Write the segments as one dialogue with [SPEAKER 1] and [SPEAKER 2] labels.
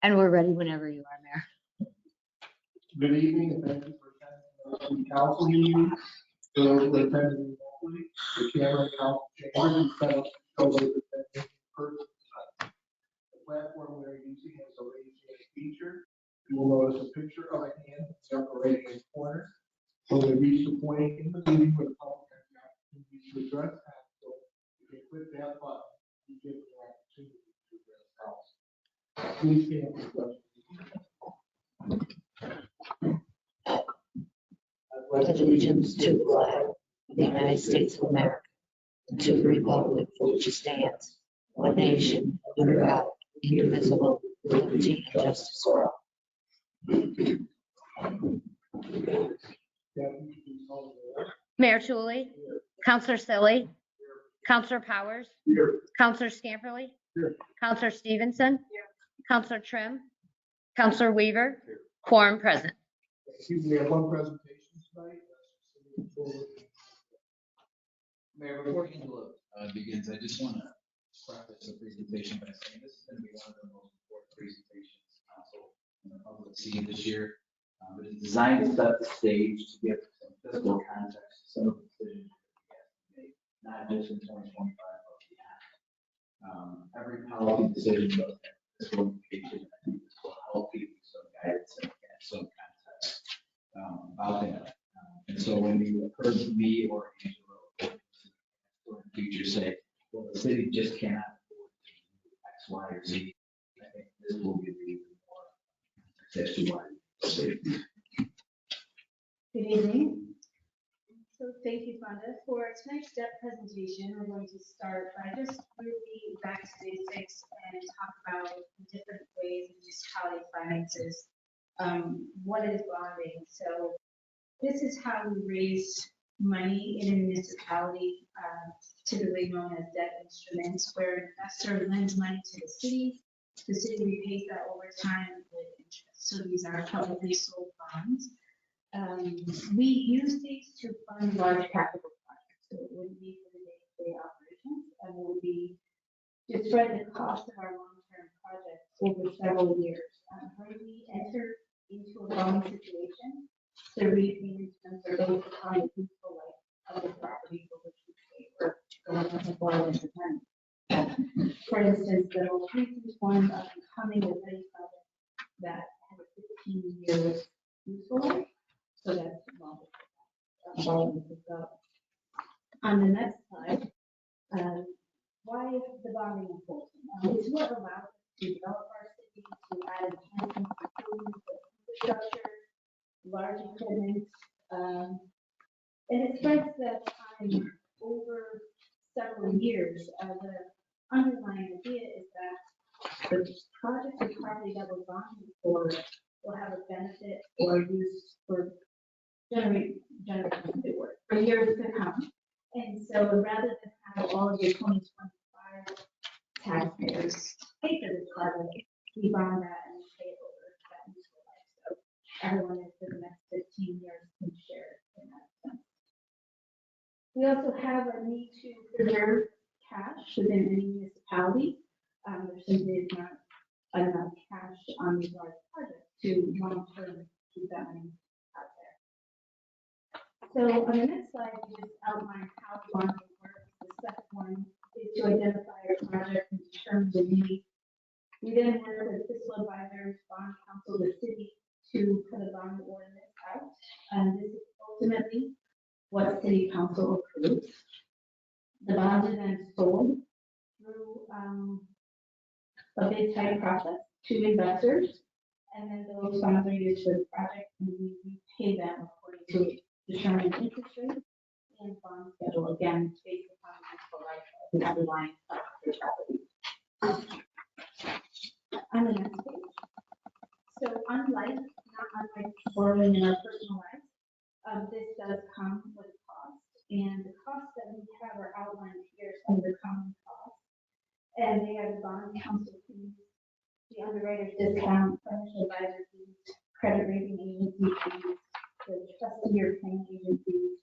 [SPEAKER 1] And we're ready whenever you are, Mayor.
[SPEAKER 2] Good evening, and thank you for attending the council meeting. For those who are attending remotely, the camera and council chambers is set up to show those attending in person tonight. The platform we are using has a raise hand feature. You will notice a picture of a hand in the upper right hand corner. When we reach the point in the meeting where the public has the opportunity to address council, you can click that button to give the opportunity to address council. Please stand for questions.
[SPEAKER 1] Pledge allegiance to the flag of the United States of America, and to the republic for which it stands, one nation, under God, indivisible, with liberty and justice for all.
[SPEAKER 3] Mayor Tully, Counselor Silly, Counselor Powers,
[SPEAKER 2] Here.
[SPEAKER 3] Counselor Scamperly,
[SPEAKER 2] Here.
[SPEAKER 3] Counselor Stevenson, Counselor Trim, Counselor Weaver, quorum present.
[SPEAKER 2] Excuse me, we have one presentation tonight.
[SPEAKER 4] Mayor, before Angela begins, I just want to preface the presentation by saying this is going to be one of the most important presentations council and the public see this year. It is designed to set the stage to give some fiscal context to some of the decisions that we have to make, not just in 2025, but beyond. Every policy decision does have fiscal implications. I think this will help give you some guidance and some context about that. And so when you heard me or Angela or the future say, well, the city just cannot afford to do X, Y, or Z, I think this will give you more context as to why.
[SPEAKER 5] Good evening. So thank you, Fonda. For tonight's step presentation, we're going to start by just really back to basics and talk about the different ways municipality finances. What is bonding? So this is how we raise money in a municipality, typically known as debt instruments, where an investor lends money to the city repays that over time with interest. So these are publicly sold bonds. We use these to fund large capital projects. So it wouldn't be for the day-to-day operations, and it would be to spread the cost of our long-term projects over several years. When we enter into a bond situation, the repayments are based upon the useful life of the property for which we pay for going to borrow into time. For instance, the most recent one up and coming is a project that has a 15 years useful life. So that's long. On the next slide, why is the bonding important? It's what allows us to develop our city, to add enhancements, improvements, infrastructure, large equipment, and it spreads that time over several years. The underlying idea is that the project or property that we're bonding for will have a benefit or use for generate work for years to come. And so rather than have all of your 2025 taxpayers pay for this project, we bond that and pay it over that useful life. So everyone is for the next 15 years can share in that sense. We also have a need to preserve cash within any municipality. There simply is not enough cash on these large projects to long-term keep that money out there. So on the next slide, we just outline how bonding works. The second one is to identify a project and determine the need. We then work with fiscal advisors, bond counsel, the city to put a bond ordinance out. And this is ultimately what city council approves. The bonds are then sold through a bid type process to investors. And then those funds are used for the project and we pay them according to determined interest rate and bond schedule, again, based upon the useful life of the underlying property. On the next page. So not unlike borrowing in our personal lives, this does come with a cost. And the costs that we have are outlined here, some of the common costs. And they are the bond counsel fees, the underwriter's discount, financial advisor fees, credit rating agency fees, the trustee or claim agencies,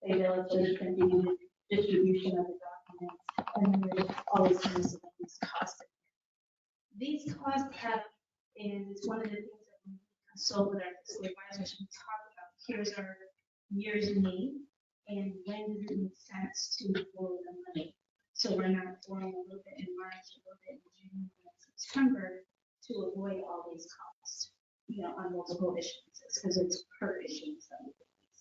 [SPEAKER 5] they bill us for the printing and distribution of the documents, and then there's always some of these costs. These costs have And it's one of the things that we consult with our fiscal advisors, we talk about, here's our year's need, and when does it make sense to borrow the money? So we're not borrowing a little bit in March, a little bit in June, and September to avoid all these costs, on multiple issuances, because it's per issuance that we do this.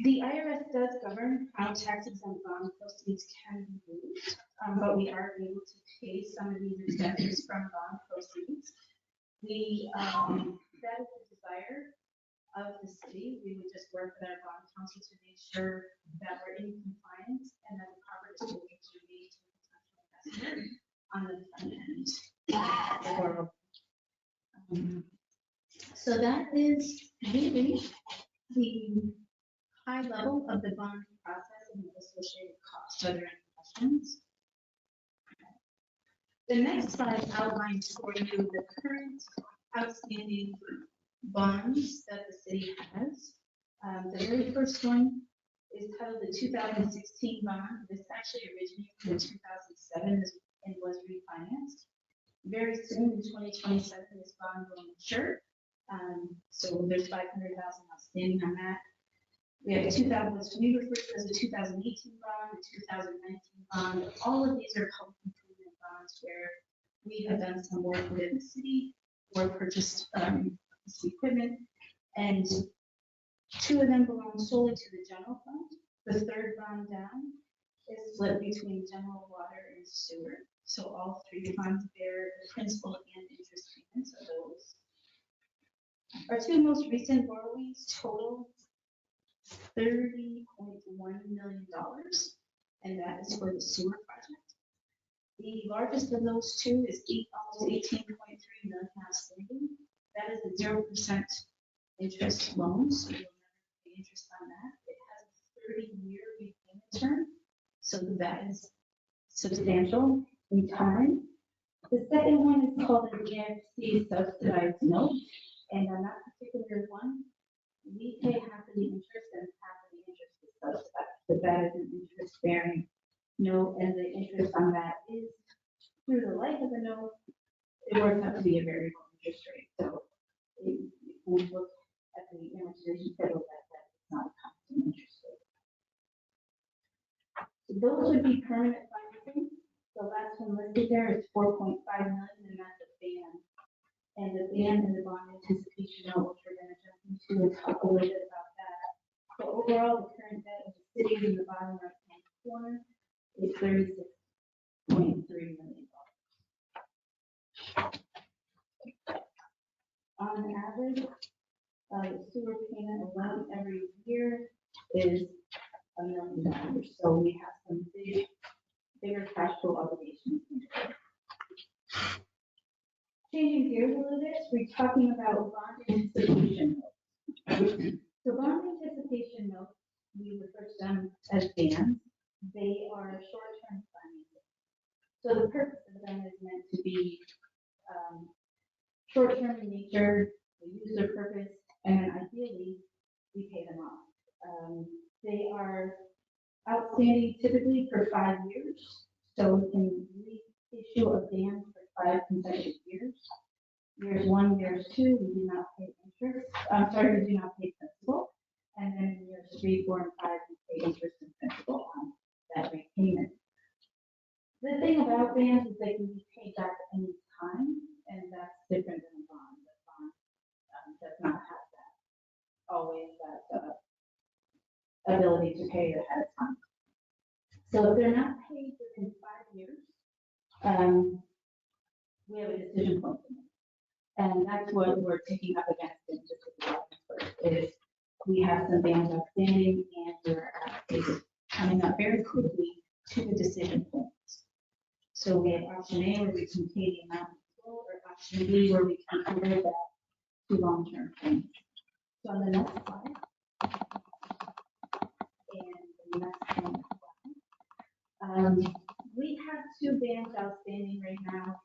[SPEAKER 5] The IRS does govern how tax exempt bond proceeds can be used, but we are able to pay some of these expenses from bond proceeds. That is the desire of the city. We would just work with our bond council to make sure that we're in compliance and that the proper disclosures are made to the potential investor on the front end. So that is really the high level of the bond process and the associated costs. Are there any questions? The next slide outlines for you the current outstanding bonds that the city has. The very first one is titled the 2016 bond. This actually originated in 2007 and was refinanced. Very soon in 2027, this bond will mature. So there's 500,000 outstanding on that. We have a 2000, we refer to as a 2018 bond, a 2019 bond. All of these are public improvement bonds where we have done some work within the city or purchased this equipment. And two of them belong solely to the general fund. The third bond down is split between general, water, and sewer. So all three funds bear the principal and interest payments of those. Our two most recent borrowings total $30.1 million, and that is for the sewer project. The largest of those two is almost 18.3 million outstanding. That is a 0% interest loan, so you'll never pay interest on that. It has a 30-year repayment term, so that is substantial in time. The second one is called the DFC subsidized note, and on that particular one, we pay half of the interest and half of the interest is subsidized. But that is an interest-bearing note, and the interest on that is through the life of the note. It works out to be a very low interest rate. So if we look at the amortization schedule, that's not a constant interest rate. So those would be permanent financing. The last one listed there is 4.5 million, and that's a ban. And the ban and the bond anticipation note, which we're going to jump into and talk a little bit about that. So overall, the current debt of the city in the bottom right-hand corner is $36.3 million. On average, the sewer payment alone every year is $1 million. So we have some bigger cash flow obligations. Changing gears a little bit, we're talking about bond anticipation notes. So bond anticipation notes, we refer to them as BANs. They are short-term financing. So the purpose of them is meant to be short-term in nature, they use their purpose, and then ideally, we pay them off. They are outstanding typically for 5 years, so we can reissue a ban for 5 consecutive years. Years 1, years 2, we do not pay interest. We do not pay principal, and then in years 3, 4, and 5, we pay interest and principal on that repayment. The thing about bans is they can be paid back at any time, and that's different than a bond. The bond does not have that always that ability to pay ahead of time. So if they're not paid within 5 years, we have a decision point to make. And that's what we're taking up against in just a few is we have some bans outstanding and we're actually coming up very quickly to the decision points. So we have option A where we can pay the amount in full, or option B where we can convert that to long-term payments. So on the next slide, and the next one, we have 2 bans outstanding right now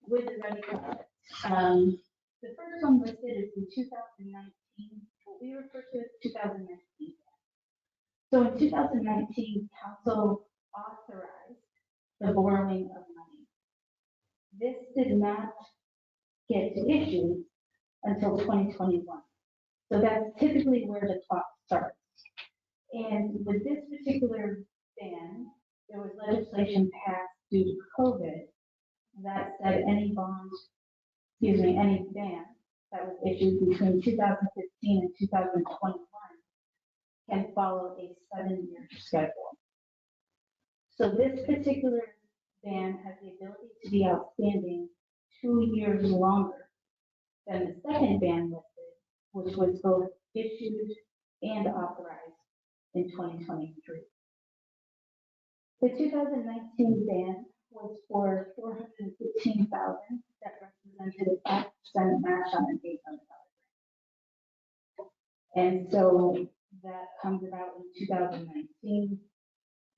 [SPEAKER 5] with the ready product. The first one listed is in 2019, what we refer to as 2019. So in 2019, council authorized the borrowing of money. This did not get issued until 2021. So that's typically where the clock starts. And with this particular ban, there was legislation passed due to COVID that said any any ban that was issued between 2015 and 2021 can follow a 7-year schedule. So this particular ban has the ability to be outstanding 2 years longer than the second ban listed, which was both issued and authorized in 2023. The 2019 ban was for $415,000 that represented a 5% match on an $800 grant. And so that comes about in 2019.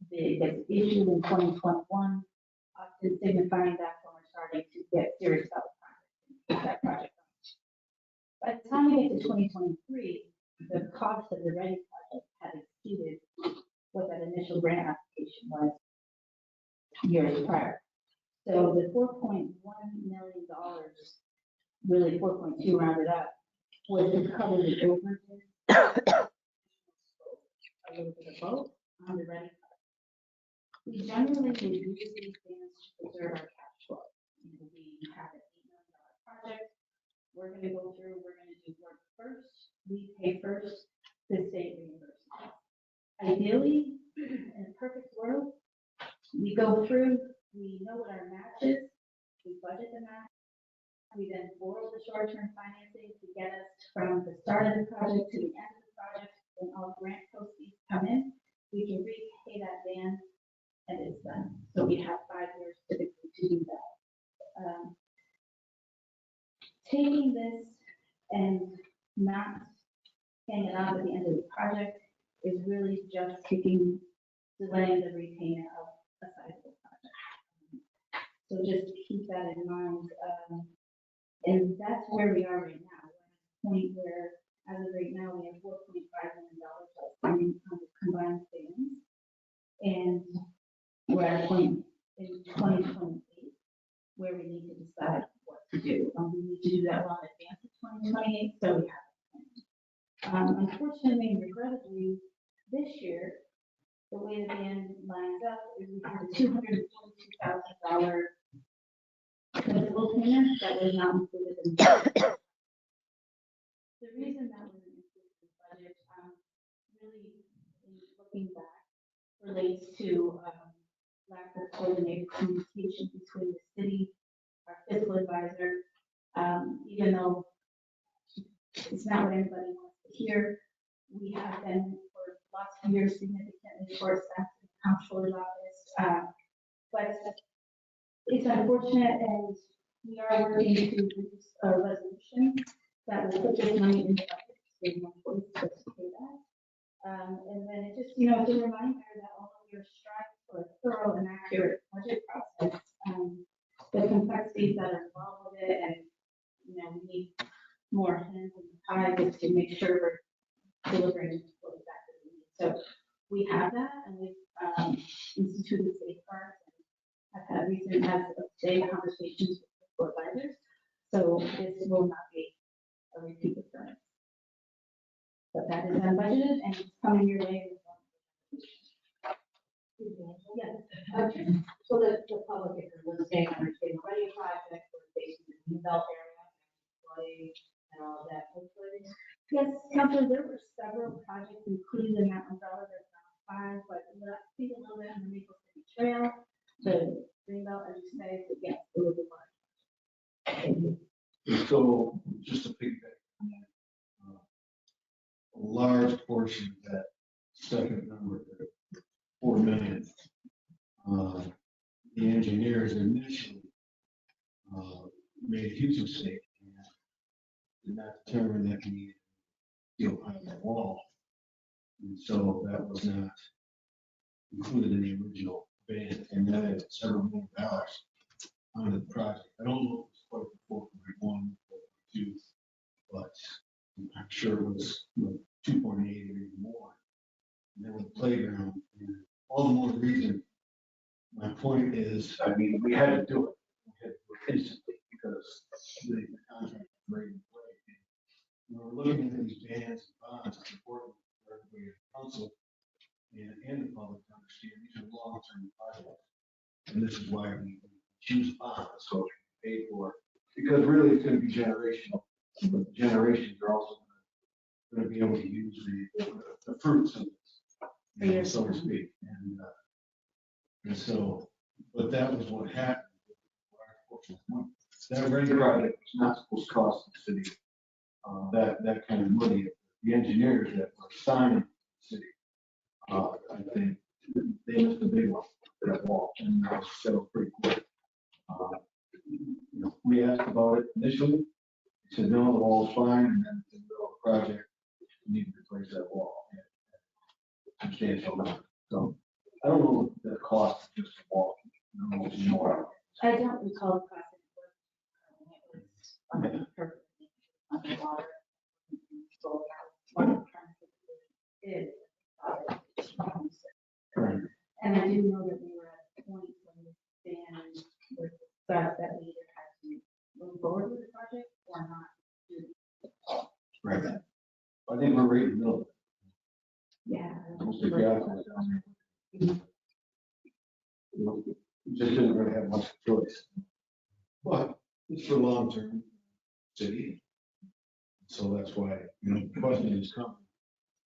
[SPEAKER 5] It gets issued in 2021, often signifying that's when we're starting to get serious about the project, that project. By the time we get to 2023, the cost of the Ready project had exceeded what that initial grant application was years prior. So the $4.1 million, really 4.2 rounded up, was to cover the overages, a little bit of both on the Ready project. We generally review these things to preserve our cash flow. We have an $8 million project. We're going to go through, we're going to do work first. We pay first, the state reimburses. Ideally, in a perfect world, we go through, we know what our match is, we budget the match, we then borrow the short-term financing to get us from the start of the project to the end of the project. When all grant proceeds come in, we can repay that ban and it's done. So we have 5 years typically to do that. Taking this and not hanging out at the end of the project is really just delaying the repayment of a sizable project. So just keep that in mind. And that's where we are right now. We're at a point where, as of right now, we have $4.5 million outstanding on the combined savings. And we're at a point in 2028 where we need to decide what to do. We need to do that well in advance of 2028, so we have a plan. Unfortunately, and regrettably, this year, the way the ban lines up is we have a $242,000 principal payment that was not included in the budget. The reason that wasn't included in the budget, really, in looking back, relates to lack of coordinated communication between the city, our fiscal advisor, even though it's not what anybody wants to hear. We have been for lots of years significantly short-staffed in the comptroller's office. But it's unfortunate, and we are working to produce a resolution that will put this money in the budget. So we want to pay that. And then it just, it's a reminder that all of your strive for a thorough and accurate budget process, the complexities that are involved with it, and, we need more hands in the pie just to make sure we're delivering what exactly we need. So we have that, and we've instituted safeguards, and I've had recent, as of today, conversations with fiscal advisors. So this will not be a repeat occurrence. But that is unbudgeted and it's coming your way.
[SPEAKER 1] Yes. So the public is staying on the Ready project, we're facing the new belt area, and all of that, hopefully.
[SPEAKER 5] Yes, Counselor, there were several projects included in that umbrella. There's not 5, but I think a little bit on the Maple City Trail, the Greenbelt, as you say, but yes, it was a lot.
[SPEAKER 6] So just to piggyback on that, a large portion of that second number, 4 million, the engineers initially made a huge mistake and did not determine that we needed steel pipe in the wall. And so that was not included in the original ban, and that had several million dollars on the project. I don't know if it was quite 4.1, 4.2, but I'm sure it was 2.8 or even more. And then with the playground, and all the more reason. My point is, we had to do it. had to work instantly because the contract was ready to play. When we're looking at these bans and bonds, it's important for everybody in the council and the public to understand these are long-term projects. And this is why we choose bonds, so we can pay for it, because really it's gonna be generational. But the generations are also gonna be able to use the fruits of this, so to speak. And so, but that was what happened. That rate project was not supposed to cost the city, that kind of money. The engineers that were assigned to the city, I think they missed a big one, that wall, and that was settled pretty quick. We asked about it initially, he said, no, the wall's fine, and then in the middle of the project, we need to replace that wall. Substantial amount. So I don't know the cost of just a wall. I don't know if you know.
[SPEAKER 5] I don't recall the cost of it. It was perfectly underwater. So what I'm trying to do is,
[SPEAKER 6] Correct.
[SPEAKER 5] and I do know that we were at a point when the ban was such that we either had to move forward with the project or not.
[SPEAKER 6] Right. I think we're right in the middle.
[SPEAKER 5] Yeah.
[SPEAKER 6] Most of the guys are down there. We just didn't really have much choice. But it's for long-term city. So that's why, the question is coming.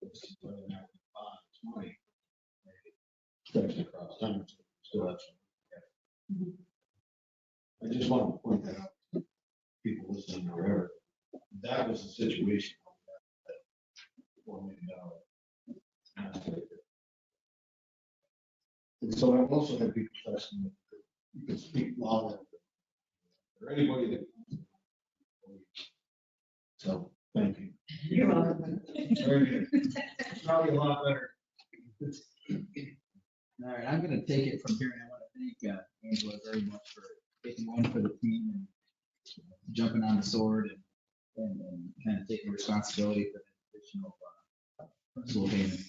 [SPEAKER 6] It's whether or not we bond this money. Especially across time. So that's. I just want to point that out to people listening or wherever. That was the situation. $4 million. And so I've also had people asking me, you can speak louder, or anybody that. So, thank you.
[SPEAKER 5] You're welcome.
[SPEAKER 6] Very good. Probably a lot better.
[SPEAKER 4] All right, I'm gonna take it from here, and I want to thank Angela very much for taking one for the team and jumping on the sword and kind of taking responsibility for the additional principal payment.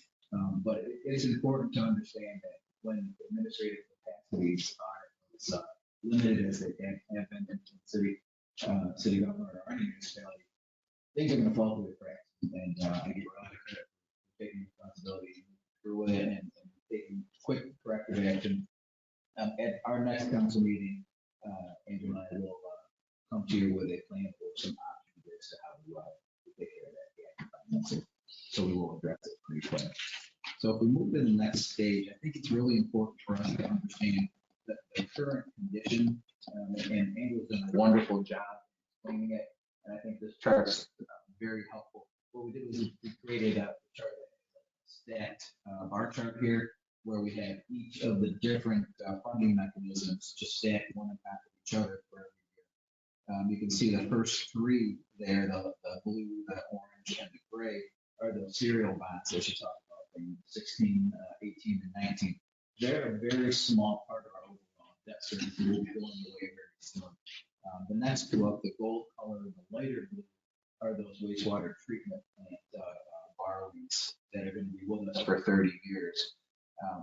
[SPEAKER 4] But it is important to understand that when administrative capacities are as limited as they have been in city government or any municipality, things are going to fall through the cracks. And I give a lot of credit for taking responsibility through with it and taking quick corrective action. At our next council meeting, Angela and I will come to you with a plan for some options as to how to take care of that gap. So we will address it pretty quick. So if we move to the next stage, I think it's really important for us to understand the current condition. And Angela's done a wonderful job explaining it. And I think this chart's very helpful. What we did was we created a chart, stacked bar chart here, where we have each of the different funding mechanisms just stacked one on top of each other for every year. You can see the first three there, the blue, the orange, and the gray, are the serial bonds that you talked about in 16, 18, and 19. They're a very small part of our overall debt service. Will be going away very soon. The next two up, the gold color and the lighter blue, are those wastewater treatment plant borrowings that are going to be with us for 30 years.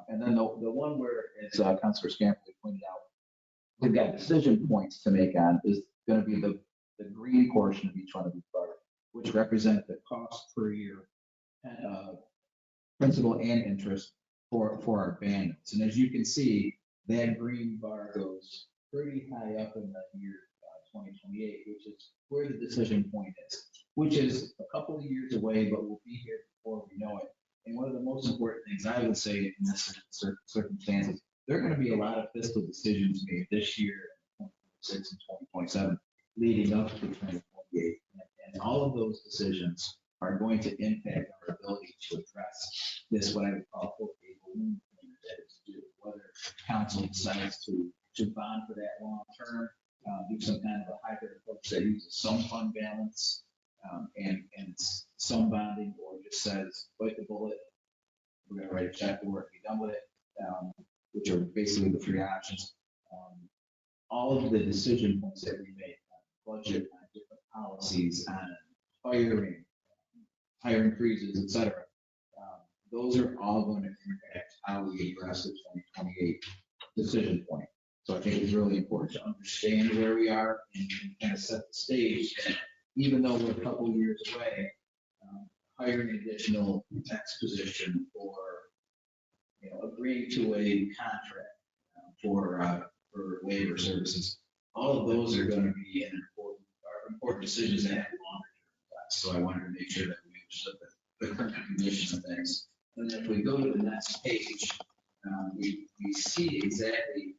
[SPEAKER 4] And then the one where, as Councilor Scamperly pointed out, we've got decision points to make on is going to be the green portion of each one of these bars, which represent the cost per year, principal and interest for our band notes. And as you can see, that green bar goes pretty high up in the year 2028, which is where the decision point is, which is a couple of years away, but we'll be here before we know it. And one of the most important things I would say in this circumstances, there are going to be a lot of fiscal decisions made this year, 2026 and 2027, leading up to 2028. And all of those decisions are going to impact our ability to address this, what I would call a balloon payment that is due, whether council decides to bond for that long term, do some kind of a hybrid approach that uses some fund balance and some bonding, or just says, bite the bullet, we're going to write a check to work, be done with it, which are basically the three options. All of the decision points that we make on budget, on different policies, on hiring freezes, et cetera, those are all going to impact how we address the 2028 decision point. So I think it's really important to understand where we are and kind of set the stage that even though we're a couple of years away, hiring an additional tax position or, agreeing to a contract for labor services, all of those are going to be important decisions that have longer term effects. So I wanted to make sure that we understood the current condition of things. And if we go to the next page, we see exactly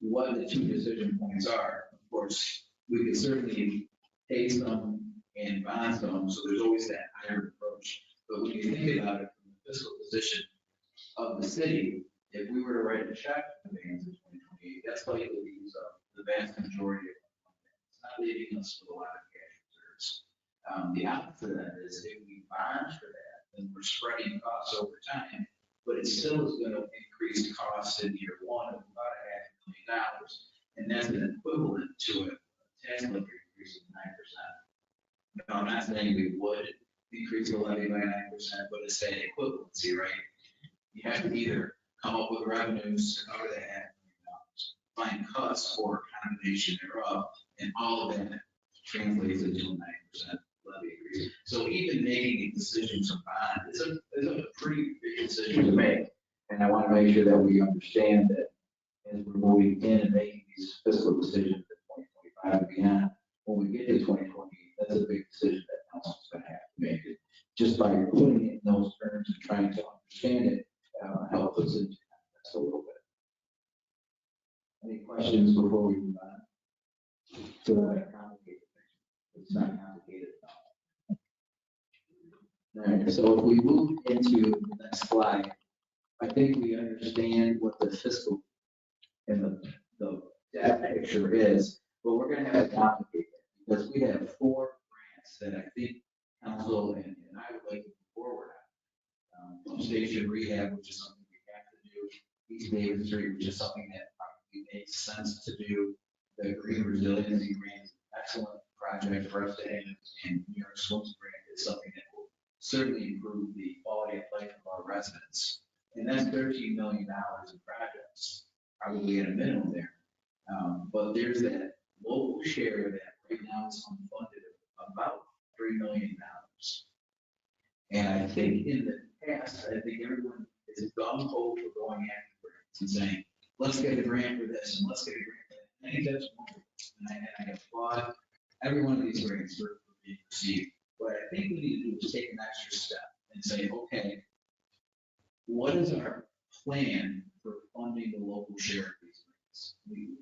[SPEAKER 4] what the two decision points are. Of course, we could certainly pay some and bond some, so there's always that hybrid approach. But when you think about it from the fiscal position of the city, if we were to write a check to the bands in 2028, that's likely to use up the vast majority of our money. It's not leaving us with a lot of cash reserves. The opposite of that is if we bond for that, then we're spreading costs over time, but it still is going to increase costs in year one of about $500,000. And that's an equivalent to a tax levy increase of 9%. Now, I'm not saying we would increase the levy by 9%, but it's that equivalency, right? You have to either come up with revenues to cover that, find cuts or a combination thereof, and all of that translates into a 9% levy increase. So even making a decision to bond is a pretty big decision to make. And I want to make sure that we understand that as we're moving in and making these fiscal decisions in 2025 and beyond, when we get to 2020, that's a big decision that council's going to have to make. It just by putting it in those terms and trying to understand it, helps us into context a little bit. Any questions before we move on? So that complicated thing. It's not complicated at all. All right, so if we move into the next slide, I think we understand what the fiscal and the debt picture is, but we're going to have to complicate it because we have 4 grants that I think council and I would like to move forward on. Pump station rehab, which is something we have to do. East Davis Street, which is something that probably makes sense to do. The Green Resiliency Grant is an excellent project for us to have, and New York Swims Grant is something that will certainly improve the quality of life of our residents. And that's $13 million in projects, probably at a minimum there. But there's that local share that right now is unfunded of about $3 million. And I think in the past, I think everyone is gung ho for going after grants and saying, let's get a grant for this and let's get a grant for that. I think that's wonderful. And I applaud every one of these grants for being received. What I think we need to do is take an extra step and say, okay, what is our plan for funding the local share of these grants?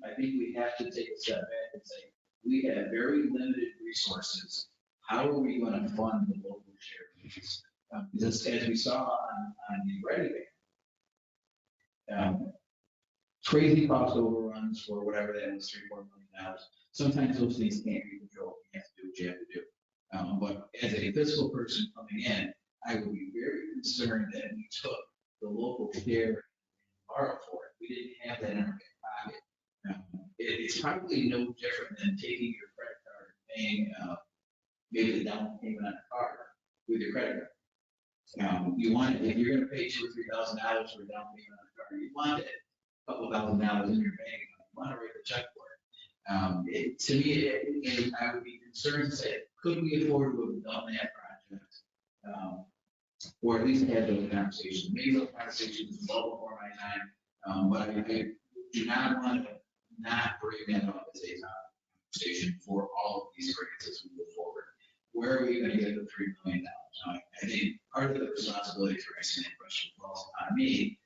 [SPEAKER 4] I think we have to take a step back and say, we have very limited resources. How are we going to fund the local share of these? Because as we saw on the Ready Bank, crazy cost overruns for whatever that was, $3-4 million. Sometimes those things can't be controlled. You have to do what you have to do. But as a fiscal person coming in, I would be very concerned that we took the local share and borrowed for it. We didn't have that in our back pocket. It's probably no different than taking your credit card and paying maybe the down payment on a car with your credit card. You want it, if you're going to pay $2,000 or $3,000 for a down payment on a car, you want it a couple $1,000s in your bank account. You want to write the check for it. To me, I would be concerned to say, could we afford to have done that project? Or at least have those conversations. Maybe those conversations well before my time, but I do not want to not bring that up as a conversation for all of these grants as we move forward. Where are we going to get the $3 million? Now, I think part of the responsibility for answering that question falls on me,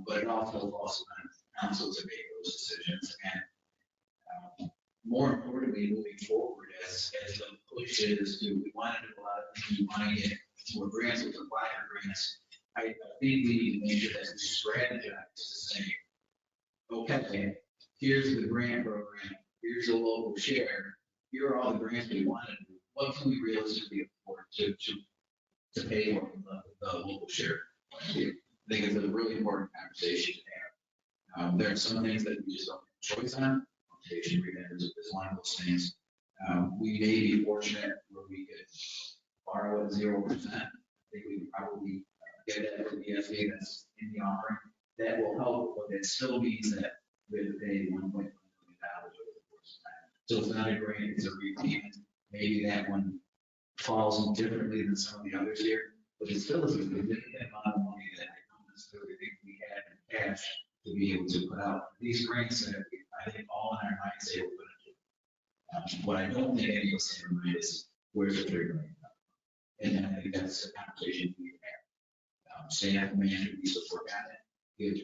[SPEAKER 4] but it also falls on council to make those decisions. And more importantly, moving forward as the push is to, we want to do a lot of things, we want to get more grants, we apply for grants. I think we need to make sure that we strategize to say, okay, here's the grant program, here's the local share, here are all the grants we want to do. What can we realistically afford to pay for the local share? I think it's a really important conversation to have. There are some things that we just don't have a choice on. Station rehab is one of those things. We may be fortunate where we could borrow at 0%. I think we could probably get that from the ESA that's in the offering. That will help, but it still means that we have to pay $1.1 million over the course of time. So it's not a grant, it's a repayment. Maybe that one falls differently than some of the others here, but it still is a significant amount of money that I don't necessarily think we had in cash to be able to put out. These grants that I think all in our minds say we're going to do. What I don't think any of us have in mind is where's the $3 million? And I think that's a conversation we have. Staff manager needs to work on it, give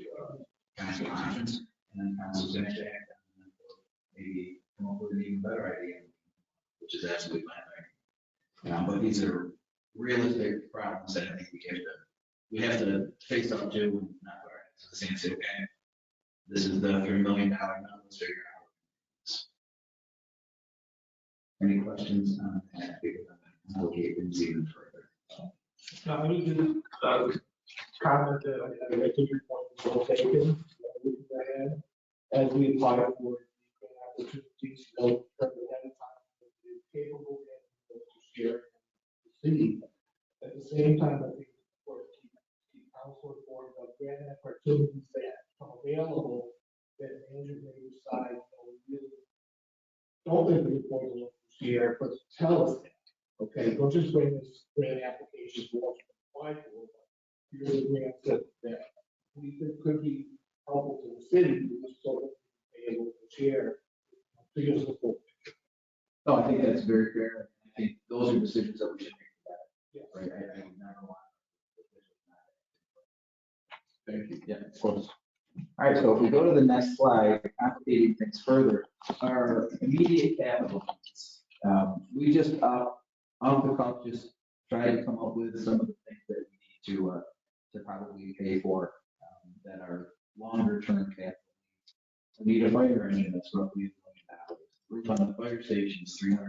[SPEAKER 4] council options, and then council's going to act on it, maybe come up with an even better idea, which is absolutely fine. But these are realistic problems that I think we have to face up to and not put our hands in the sand and say, okay, this is the $3 million number, let's figure it out. Any questions on that? I'll get things even further.
[SPEAKER 2] Now, let me just comment that I think your point is well taken. Looking ahead, as we apply for the opportunities, from ahead of time, is capable and to share the city. At the same time, I think it's important to keep council informed of grant opportunities that come available that manager may decide, we really don't think we're going to share, but tell us that. Okay, don't just bring this grant application for us to apply for, but here's a grant that we think could be helpful to the city, so that we be able to share. Figures of the
[SPEAKER 4] No, I think that's very fair. I think those are decisions that we should make together. Right? I would never want.
[SPEAKER 2] Thank you.
[SPEAKER 4] Yeah, of course. All right, so if we go to the next slide, complicating things further, our immediate capital needs. We just off the cuff just try to come up with some of the things that we need to probably pay for that are longer term capital needs. We need a fire engine that's roughly $1 million. Roof on the fire station is $350,000.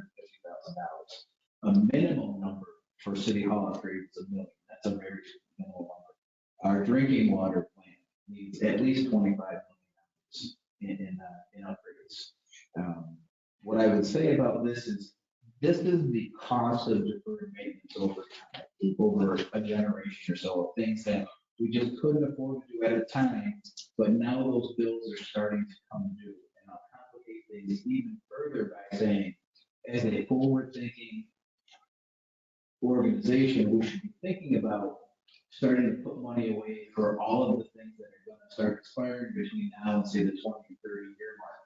[SPEAKER 4] A minimum number for City Hall upgrade is $1 million. That's a very minimal number. Our drinking water plant needs at least $25 million in upgrades. What I would say about this is the cost of deferred maintenance over time, over a generation or so of things that we just couldn't afford to do at a time, but now those bills are starting to come due. And I'll complicate things even further by saying, as a forward-thinking organization, we should be thinking about starting to put money away for all of the things that are going to start expiring between now and say the 20, 30-year mark.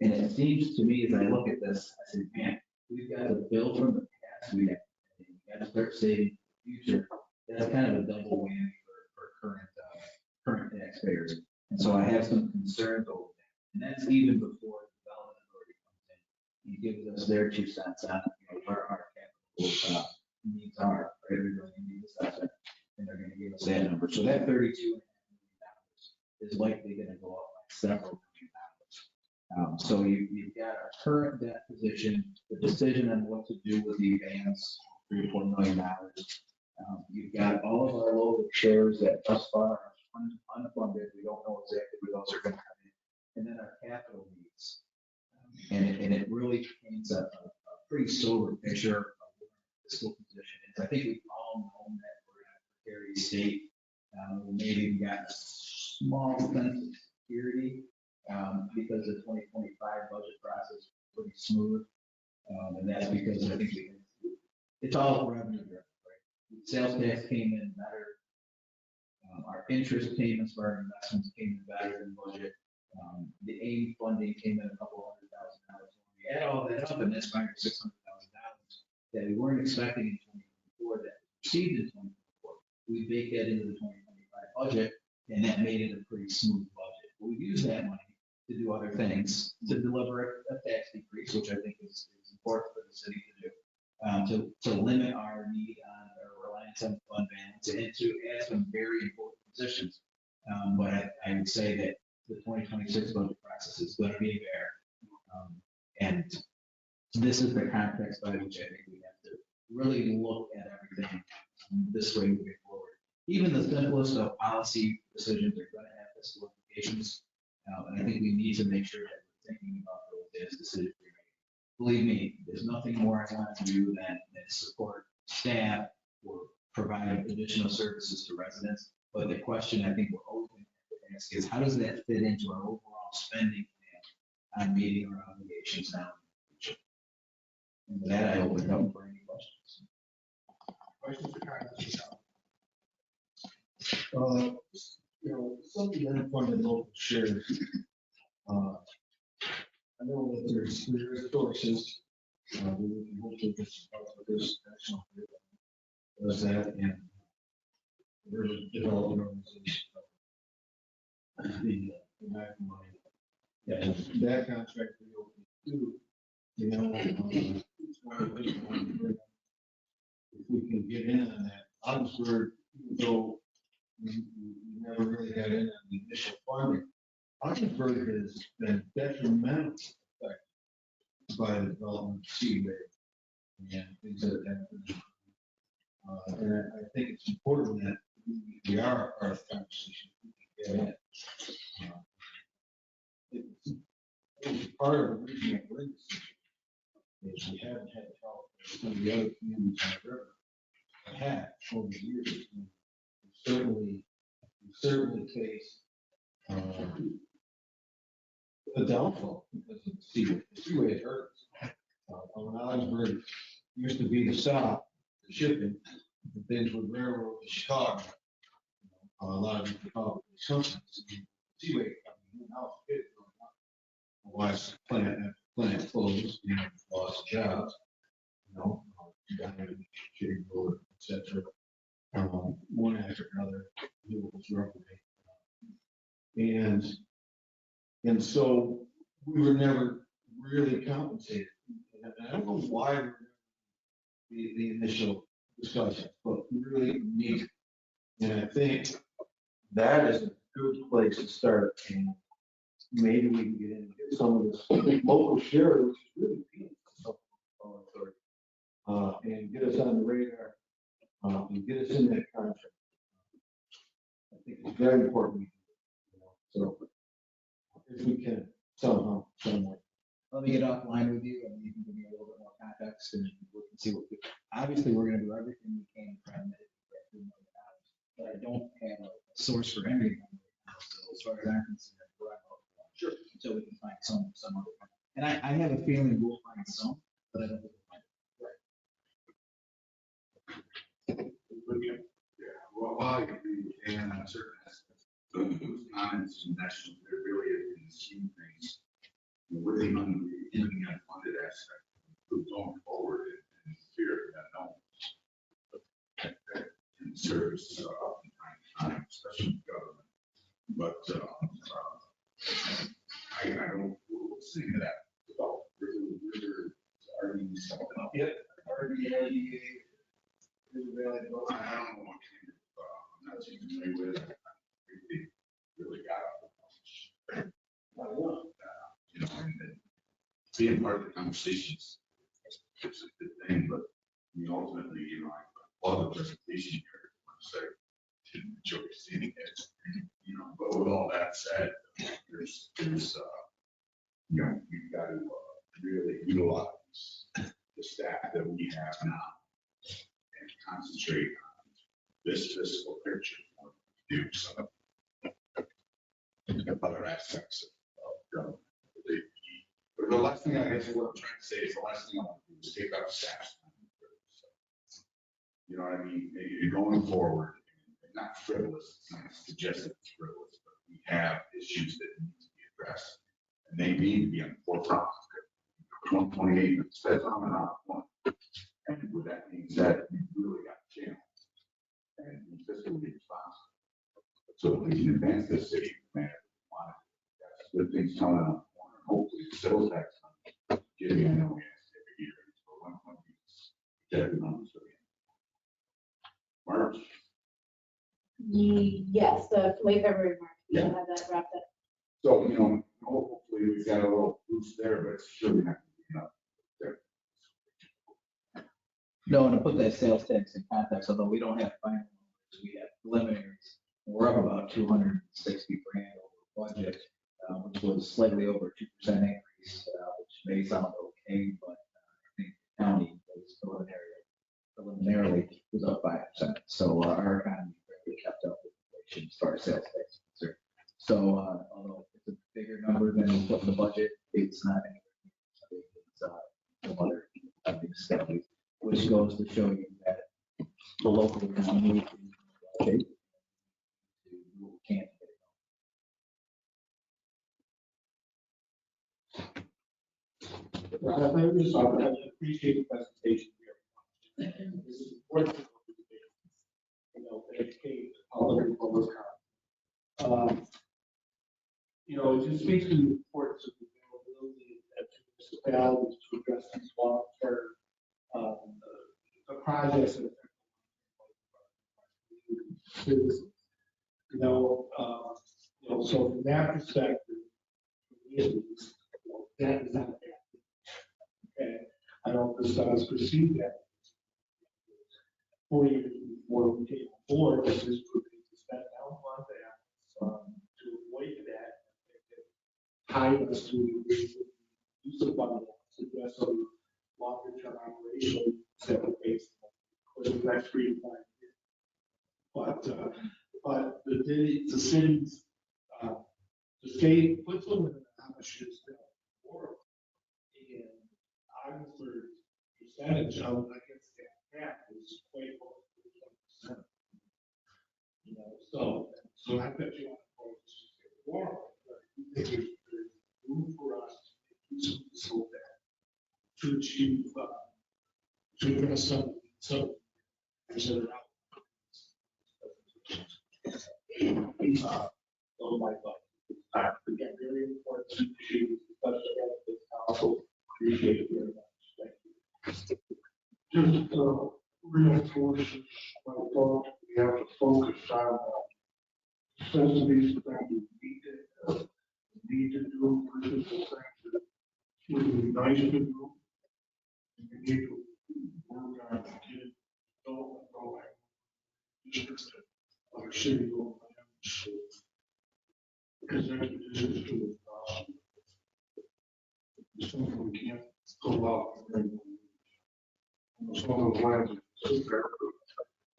[SPEAKER 4] And it seems to me, as I look at this, I say, man, we've got to build from the past, we got to start saving the future. That's kind of a double whammy for current taxpayers. And so I have some concerns over that. And that's even before the development authority comes in and gives us their 2 cents on where our capital needs are. Right? They're going to need assessment, and they're going to give us that number. So that $32.5 million is likely going to go up by several $million. So you've got our current debt position, the decision on what to do with the advance, $3 to $4 million. You've got all of our local shares that thus far are unfunded. We don't know exactly where those are going to come in. And then our capital needs. And it really paints a pretty sober picture of what our fiscal position is. I think we've all known that we're in a precarious state. Maybe we got a small sense of security because the 2025 budget process is pretty smooth. And that's because I think it's all revenue driven, right? Sales tax came in better. Our interest payments for our investments came in better than budget. The AIM funding came in a couple $100,000. We add all that up, and that's $500,000 to $600,000 that we weren't expecting in 2024 that received in 2024. We baked that into the 2025 budget, and that made it a pretty smooth budget. But we used that money to do other things, to deliver a tax decrease, which I think is important for the city to do, to limit our need on our reliance on fund balance, and to add some very important positions. But I would say that the 2026 budget process is going to be there. And this is the context by which I think we have to really look at everything this way moving forward. Even the simplest of policy decisions are going to have fiscal implications. And I think we need to make sure that we're thinking about those as decisions we make. Believe me, there's nothing more I want to do than support staff or provide additional services to residents. But the question I think we're always going to have to ask is, how does that fit into our overall spending plan on meeting our obligations now. And with that, I open it up for any questions.
[SPEAKER 2] Questions or comments?
[SPEAKER 6] Something unfunded local shares. I know that there's sources, we can hopefully get some help with this national grid. Does that and we're developing organization. The MAC money. Yeah, and that contract we open too, you know, it's one of those ones where if we can get in on that, Augsburg, even though we never really got in on the initial funding, Augsburg has been detrimental affected by the development of Seaway and things that have happened. And I think it's important that we are part of the conversation. We can get in. It's part of the reason we're in this situation is we haven't had help from some of the other communities on the river have over the years. We certainly face a downfall because of the seaway. The seaway hurts. When Augsburg used to be the stop, the shipping, and things would railroad to Chicago. A lot of people call it something. Seaway coming in, now it's big going on. Otherwise, plant closed, you know, lost jobs, you know, shipping road, et cetera. One after another, it was roughly. And so we were never really compensated. And I don't know why the initial discussion, but we really need it. And I think that is a good place to start. And maybe we can get in and get some of this local share, which is really painful, and get us on the radar, and get us in that contract. I think it's very important. You know, so if we can somehow, somewhere.
[SPEAKER 4] Let me get offline with you and you can give me a little bit more context and we can see what we, obviously, we're gonna do everything we can to try and mitigate that $3 million. But I don't have a source for everything. So as far as I'm concerned, we're out. Sure. Until we can find some other. And I have a feeling we'll find some, but I don't think we'll find it.
[SPEAKER 7] Well, I agree with Dan on certain aspects. Those comments in national, there really is in the scheme of things. We're the unfunded aspect, who's going forward in fear of that known. In service, up in time, especially government. But I don't, we'll see that develop. River, already something up.
[SPEAKER 6] Yep. RDA.
[SPEAKER 7] I don't know what kind of, I'm not too familiar with it. Really got up. You know, and being part of the conversations, it's a good thing, but I mean, ultimately, you know, I love the presentation here, I want to say, didn't enjoy seeing it, you know, but with all that said, there's, you know, we've got to really utilize the staff that we have now and concentrate on this fiscal picture, do some other aspects of government. But the last thing I guess what I'm trying to say is the last thing I want to do is take up staff. You know what I mean? You're going forward, and not frivolous, it's not suggesting it's frivolous, but we have issues that need to be addressed. And they need to be on the forefront. 128 says I'm not one. And with that being said, we really got a chance. And we fiscally responsible. So we can advance this city, man. That's good things coming up. Hopefully, the sales tax. Getting, I know we ask every year, but 1.8 projected numbers for the March.
[SPEAKER 5] Yes, the late February, March, we should have that wrapped up.
[SPEAKER 7] So, you know, hopefully we've got a little boost there, but it's sure not enough.
[SPEAKER 4] No, and to put that sales tax in context, although we don't have final numbers, we have preliminaries. We're up about 260 grand over budget, which was slightly over 2% increase, which may sound okay, but I think the county was preliminarily was up 5%. So our economy really kept up with inflation as far as sales tax is concerned. So although it's a bigger number of the budget, it's not. It's, some other things that which goes to show you that the local economy is in shape. To do what we can to get it
[SPEAKER 2] I appreciate the presentation here. This is important. You know, to educate the public and public comment. You know, it just speaks to the importance of the availability of municipalities to address these long-term, the projects that affect citizens. So from that perspective, that is not bad. Okay, I don't perceive that. 4 years before we came forward, this would be to spend down on that, to avoid that, tie us to the use of funds to address some longer term operational that we're facing for the next 3 to 5 years. But the cities, the state puts them in how much is work. And Oxford's percentage of against that cap is quite close to 20%. You know, so I bet you on more. I think there's room for us to do something so that to achieve to address some things that are out. So my thought. Again, very important issue, especially at this council. Appreciate it very much. Thank you. Just reinforce my thought. We have to focus on necessities that we need to do versus the things that would be nice to do. And we need to work on getting development going. Districts that our city will because there's decisions to it. Something we can't go out and some of those lands are there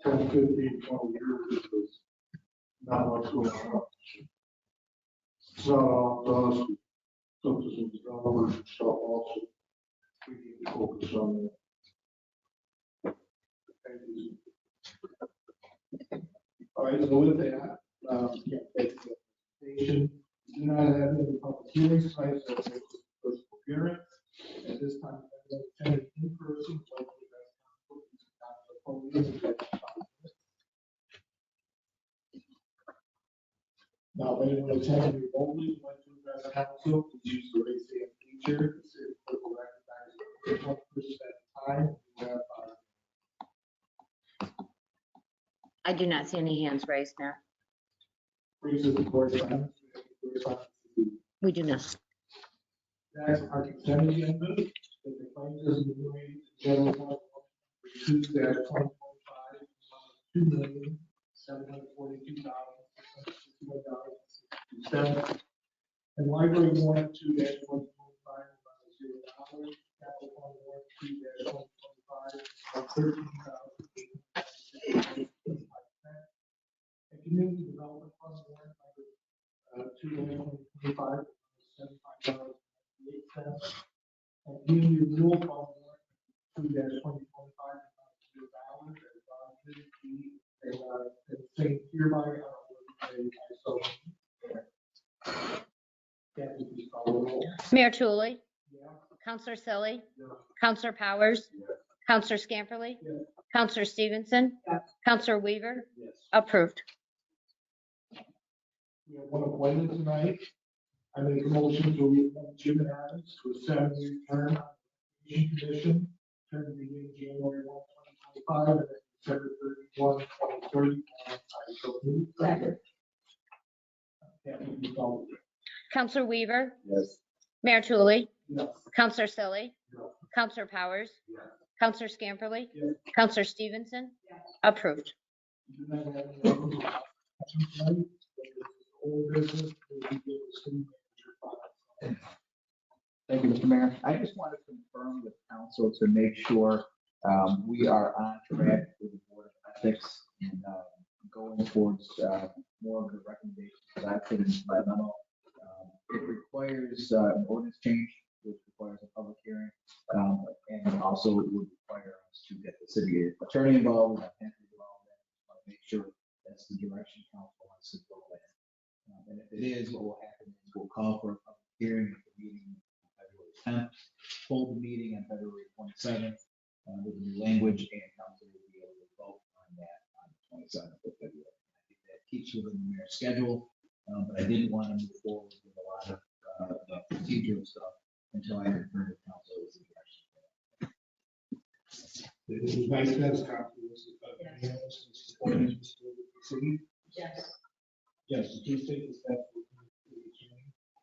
[SPEAKER 2] for 10, 15, 20 years. There's not much going on. It's not all us, some developers and stuff also. We need to focus on that. Thank you. All right, so with that, take the presentation. We do not have any public hearings tonight, so it's first appearance. At this time, I'm attending in person. Now, if anyone attending remotely would like to address council, please use the raise hand feature. The city clerk will recognize one person at a time. We have,
[SPEAKER 3] I do not see any hands raised, Mayor.
[SPEAKER 2] brings us to correspondence.
[SPEAKER 3] We do not.
[SPEAKER 2] That's our consent agenda. The claims as enumerated in general fund 2-2025, $2,742,661.62. And library warrant 2-2025, $0. Capital fund warrant 2-2025, $13,865. And community development fund warrant 2-2025, $75.08. And community renewal fund warrant 2-2025, $0. And saying hereby, so. Can't we just call the roll?
[SPEAKER 3] Mayor Tulley,
[SPEAKER 2] Yeah.
[SPEAKER 3] Counselor Selly,
[SPEAKER 2] Yeah.
[SPEAKER 3] Counselor Powers,
[SPEAKER 6] Yes.
[SPEAKER 3] Counselor Scamperly,
[SPEAKER 2] Yes.
[SPEAKER 3] Counselor Stevenson, Counselor Weaver,
[SPEAKER 2] Yes.
[SPEAKER 3] approved.
[SPEAKER 2] We have one appointment tonight. I make a motion to reappoint Jim Adams to a 7-year term on the Commission Commission, term beginning January 1, 2025, and then December 31, 2030. I so move. Second. Can't we just call it?
[SPEAKER 3] Counselor Weaver,
[SPEAKER 6] Yes.
[SPEAKER 3] Mayor Tulley,
[SPEAKER 2] Yes.
[SPEAKER 3] Counselor Selly,
[SPEAKER 2] Yes.
[SPEAKER 3] Counselor Powers,
[SPEAKER 6] Yes.
[SPEAKER 3] Counselor Scamperly,
[SPEAKER 2] Yes.
[SPEAKER 3] Counselor Stevenson, approved.
[SPEAKER 2] Do not have any other actions tonight. Old business, we will give the city manager five.
[SPEAKER 4] Thank you, Mr. Mayor. I just want to confirm with council to make sure we are on track with the Board of Ethics and going towards more of the recommendations that I put in my memo. it requires an ordinance change, which requires a public hearing. And also it would require us to get the city attorney involved. I can't do all that. I want to make sure that's the direction council wants to go with. And if it is, what will happen is we'll call for a public hearing at the meeting on February 10th, hold the meeting on February 27th with new language, and council will be able to vote on that on the 27th of February. I think that keeps within the mayor's schedule, but I didn't want to move forward with a lot of the procedural stuff until I confirmed with council was the direction.
[SPEAKER 2] It was nice to have council.
[SPEAKER 5] Yes.
[SPEAKER 2] Yes, please take the step.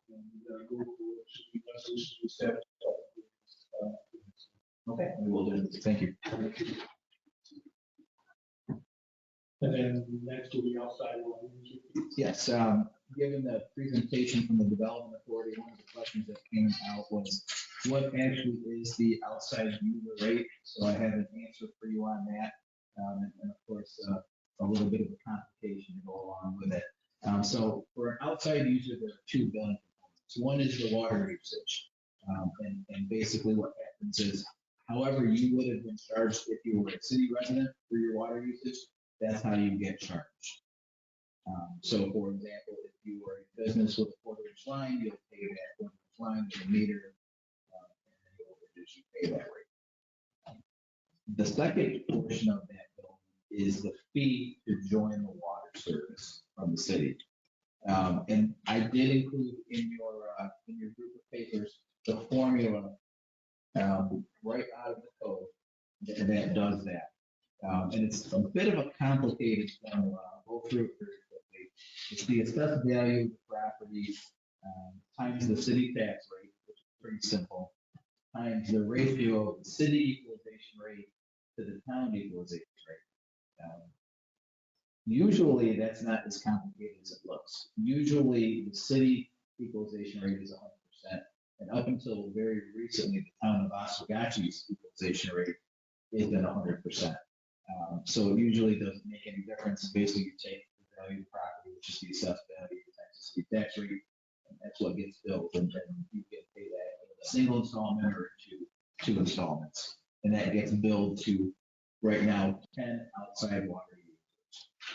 [SPEAKER 2] And go forward to the resolution step.
[SPEAKER 4] Okay, we will do it. Thank you.
[SPEAKER 2] And then next will be outside water.
[SPEAKER 4] Yes, given the presentation from the Development Authority, one of the questions that came out was, what actually is the outside user rate? So I have an answer for you on that. And of course, a little bit of a complication to go along with it. So for an outside user, there are two billing components. One is the water usage. And basically what happens is, however you would have been charged if you were a city resident for your water usage, that's how you get charged. So for example, if you were a business with a quarter-inch line, you'll pay that quarter-inch line with a meter, and then you'll reduce, you pay that rate. The second portion of that bill is the fee to join the water service from the city. And I did include in your group of papers the formula right out of the code that does that. And it's a bit of a complicated formula. I'll go through it very quickly. It's the assessed value of the property times the city tax rate, which is pretty simple, times the ratio of the city equalization rate to the town equalization rate. Usually that's not as complicated as it looks. Usually the city equalization rate is 100%. And up until very recently, the town of Oswegatchie's equalization rate is at 100%. So it usually doesn't make any difference. Basically, you take the value of the property, which is the assessed value, times the city tax rate, and that's what gets billed. And then you get paid that in a single installment or two installments. And that gets billed to, right now, 10 outside water users.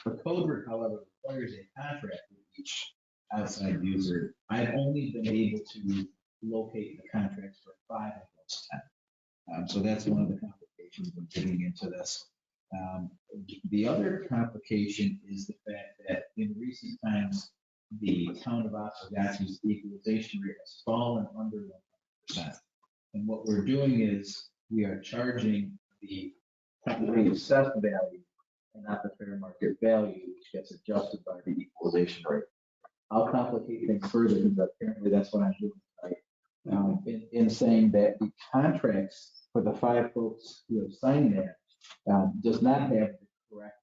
[SPEAKER 4] The code, however, requires a contract with each outside user. I've only been able to locate the contracts for 5 of those 10. So that's one of the complications when getting into this. The other complication is the fact that in recent times, the town of Oswegatchie's equalization rate has fallen under 100%. And what we're doing is we are charging the assessed value and not the fair market value, which gets adjusted by the equalization rate. I'll complicate things further because apparently that's what I'm doing tonight. In saying that the contracts for the 5 folks who have signed that does not have the correct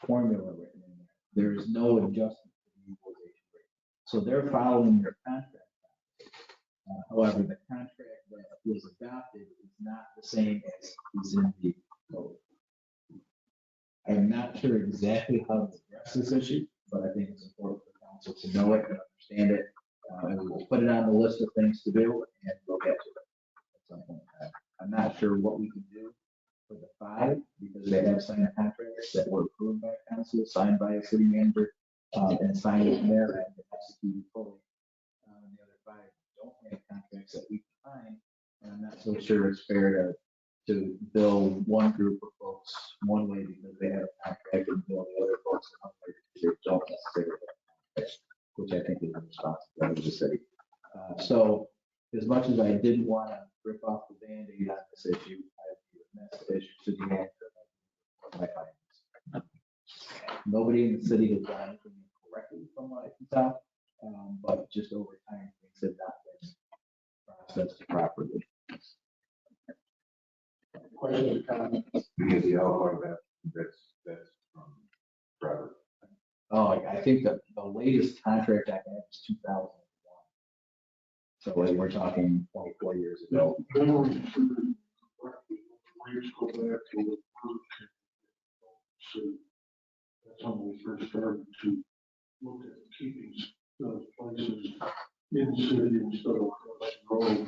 [SPEAKER 4] formula written in there. There is no adjustment to the equalization rate. So they're following their contract. However, the contract that was adopted is not the same as is in the code. I'm not sure exactly how to address this issue, but I think it's important for council to know it and understand it. And we will put it on the list of things to do and we'll get to it at some point. I'm not sure what we can do for the 5 because they have signed contracts that were approved by council, signed by a city manager, and signed it there and executed fully. And the other 5 don't have contracts that we can sign, and I'm not so sure it's fair to bill one group of folks one way because they have a contract and bill the other folks one way because they don't necessarily have a contract, which I think is a responsibility of the city. So as much as I didn't want to rip off the Band-Aid on this issue, I have to issue city manager my findings. Nobody in the city has done anything correctly from what I can tell, but just over time things have not been processed properly.
[SPEAKER 2] Question, comment?
[SPEAKER 7] Because the Alcoa, that's from Robert.
[SPEAKER 4] Oh, I think the latest contract I had was 2001. So like, we're talking 24 years ago.
[SPEAKER 2] So that's when we first started to look at keeping those places in the city instead of like road,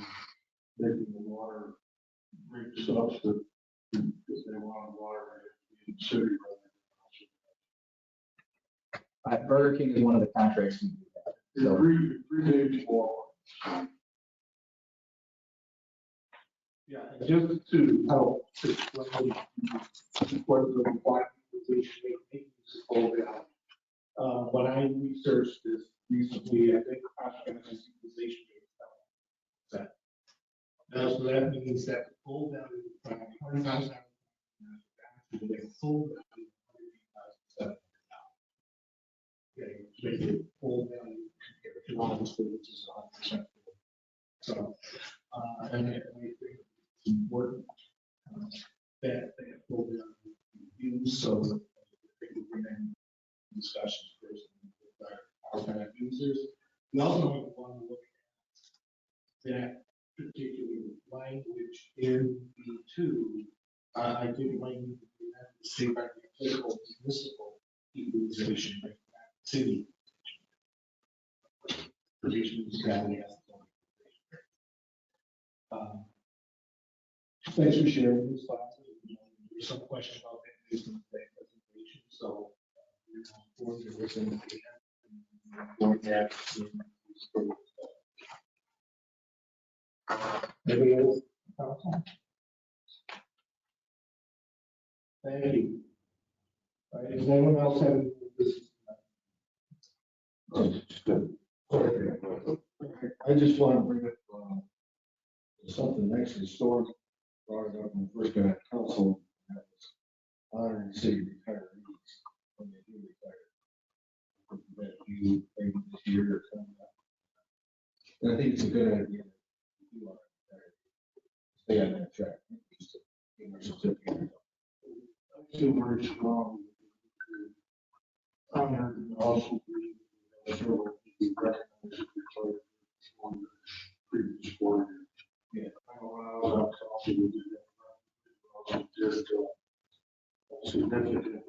[SPEAKER 2] making the water bring stuff that if they want water in the city.
[SPEAKER 4] Burger King is one of the contracts we do have. So,
[SPEAKER 2] Three days more. Yeah, and just to help explain what the requirement is, making this whole down. When I researched this recently, I think Oshkosh equalization rate is 7%. Now, so that means that the full value of $20,000, the full value of $100,007. Okay, make it full value compared to obviously, which is 100%. So, and I think it's important that full value use, so I think we're going to discussions first with our kind of users. We also want to look at that particular language in B2. I think it might need to be that the state by the applicable municipal equalization rate, city. Provisions county has. Thanks for sharing this class. There's some question about that based on the presentation, so for the written for that. Maybe else? Thank you. All right, does anyone else have any business?
[SPEAKER 6] I just want to bring up something actually stored, brought it up when we first got on council. And that was honoring city retirees when they do retire. That you maybe this year or something. And I think it's a good idea. That you are retired. Stay on that track. Just to get our certificate.
[SPEAKER 2] I feel very strong. Honored and also be recognized for the previous 4 years. Yeah, I know when I was on council, we did that. Also did a significant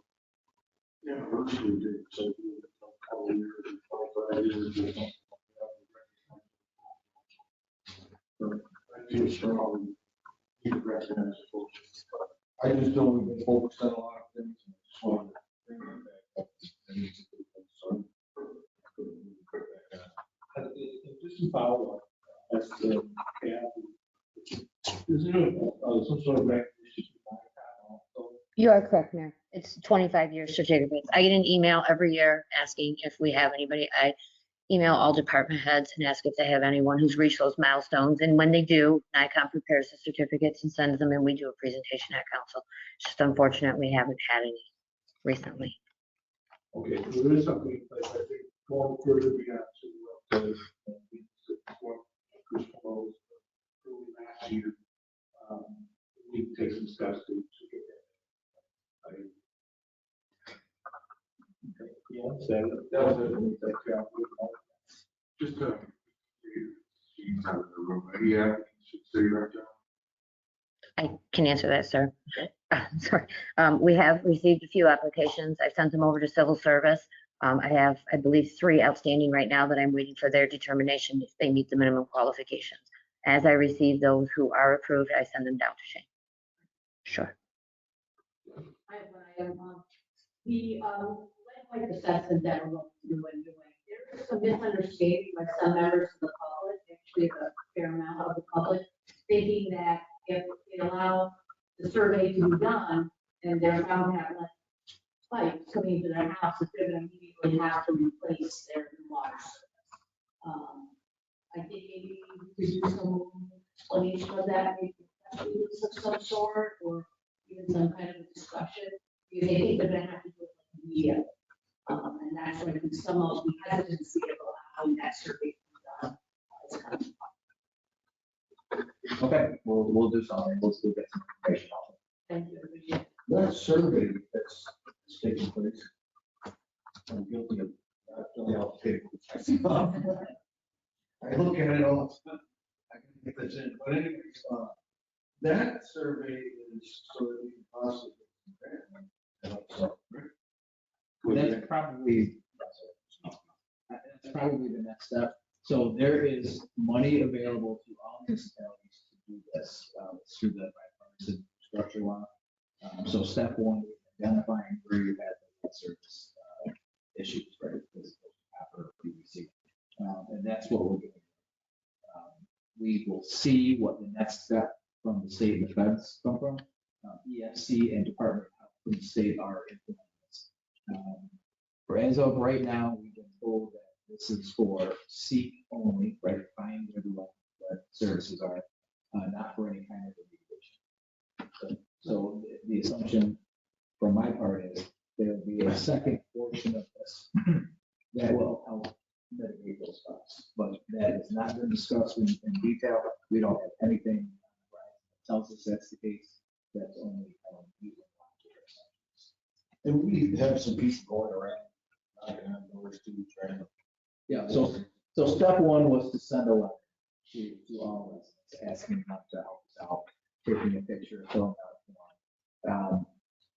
[SPEAKER 2] anniversary date, so we did a couple of years, 25 years. But I feel strong. You recognize folks.
[SPEAKER 6] I just know we've been focused on a lot of things. And I just wanted to bring that back up. And it's a good one, so
[SPEAKER 2] Just to follow up, as the, is there some sort of recognition?
[SPEAKER 3] You are correct, Mayor. It's 25 year certificates. I get an email every year asking if we have anybody. I email all department heads and ask if they have anyone who's reached those milestones. And when they do, NICOM prepares the certificates and sends them, and we do a presentation at council. It's just unfortunate we haven't had any recently.
[SPEAKER 2] Okay, so there is something that I think going further beyond to what Chris proposed early last year. We can take some steps to get that. Okay, yeah, that was it.
[SPEAKER 7] Just to, you have the room, yeah, should say right now.
[SPEAKER 3] I can answer that, sir. Sorry. We have received a few applications. I've sent them over to civil service. I have, I believe, 3 outstanding right now that I'm waiting for their determination if they meet the minimum qualifications. As I receive those who are approved, I send them down to Shane. Sure.
[SPEAKER 8] I have one item. The lead pipe assessment that we're going to do and doing, there is some misunderstanding by some members of the public, actually a fair amount of the public, thinking that if they allow the survey to be done and they're found to have lead pipes coming into their house, that they're going to immediately have to replace their water service. I think maybe we could do some explanation of that, maybe of some sort, or even some kind of a discussion, because they think they're gonna have to do it like immediately. And that's why some of the hesitancy of allowing that survey to be done.
[SPEAKER 4] okay, we'll do something. We'll still get some information out.
[SPEAKER 8] Thank you. Appreciate it.
[SPEAKER 6] that survey that's taking place. I'm guilty of not filling out the paperwork. I look at it all. I can get this in, but anyways, that survey is so that we can possibly.
[SPEAKER 4] That's probably the next step. So there is money available to all municipalities to do this, through the bipartisan structure law. So step one, identifying where you had the service issues, right? This copper, PVC. And that's what we're doing. We will see what the next step from the state and the feds come from. EFC and Department of Health from the state are implementing this. For as of right now, we've been told that this is for seek only, right? Find where the services are, not for any kind of remediation. So the assumption from my part is there will be a second portion of this that will help mitigate those costs, but that has not been discussed in detail. We don't have anything that tells us that's the case. That's only.
[SPEAKER 6] And we have some people going around, knocking on doors too, trying to.
[SPEAKER 4] Yeah, so step one was to send a letter to all residents, asking them to help us out, taking a picture, filling out a form.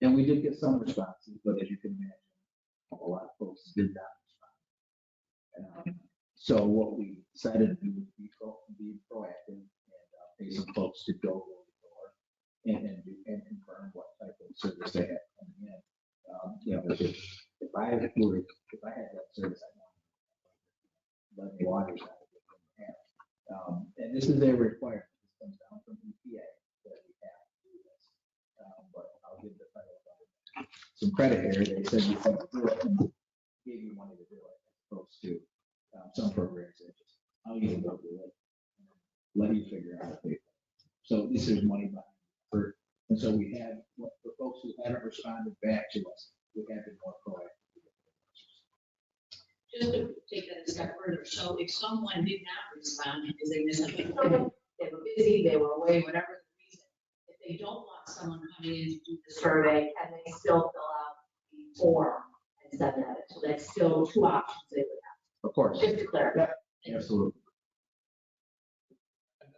[SPEAKER 4] And we did get some responses, but as you can imagine, a lot of folks did not respond. So what we decided to do was be proactive and pay some folks to go door to door and confirm what type of service they had coming in. If I had that service, I want letting waters out of it. And this is a requirement. This comes down from EPA that we have to do this. But I'll give the federal government some credit here. They said you can do it and gave you money to do it, as opposed to some programs that just, I'll even go do it. Let you figure out how to pay for it. So this is money behind it. And so we had, for folks who haven't responded back to us, we have been more proactive.
[SPEAKER 9] Just to take that a step further, so if someone did not respond because they missed something, they were busy, they were away, whatever the reason, if they don't want someone coming in to do the survey, can they still fill out the form and send that? So that's still two options they would have,
[SPEAKER 4] Of course.
[SPEAKER 9] just to clarify.
[SPEAKER 4] Yeah, absolutely.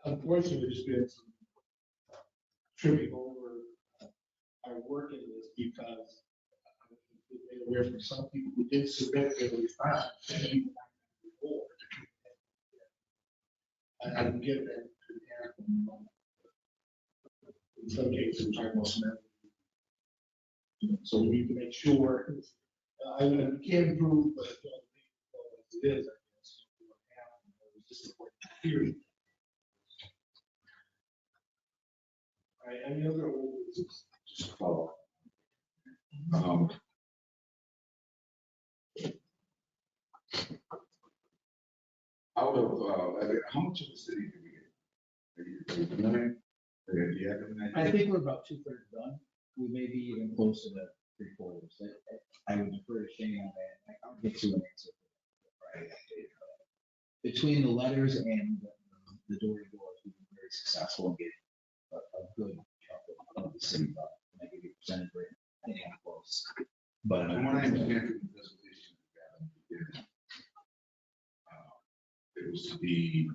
[SPEAKER 2] Unfortunately, there's been some tripping over our work in this because they aware from some people who did submit their response. I can get that could happen. In some cases, which I most never. So we need to make sure, we can't improve, but as it is, I guess. What happened was just a period. All right, any other old business?
[SPEAKER 7] Just follow up. Out of, how much of the city do we get? Do you have an
[SPEAKER 4] I
[SPEAKER 7] idea?
[SPEAKER 4] think we're about 2/3 done. We may be even close to the 3/4. I would defer to Shane on that. I'll get you an answer for Friday update. Between the letters and the door to doors, we've been very successful in getting a good chunk of the city done. And I give you a percentage rate, I think I'm close. But
[SPEAKER 7] From what I understand from the presentation, it was to be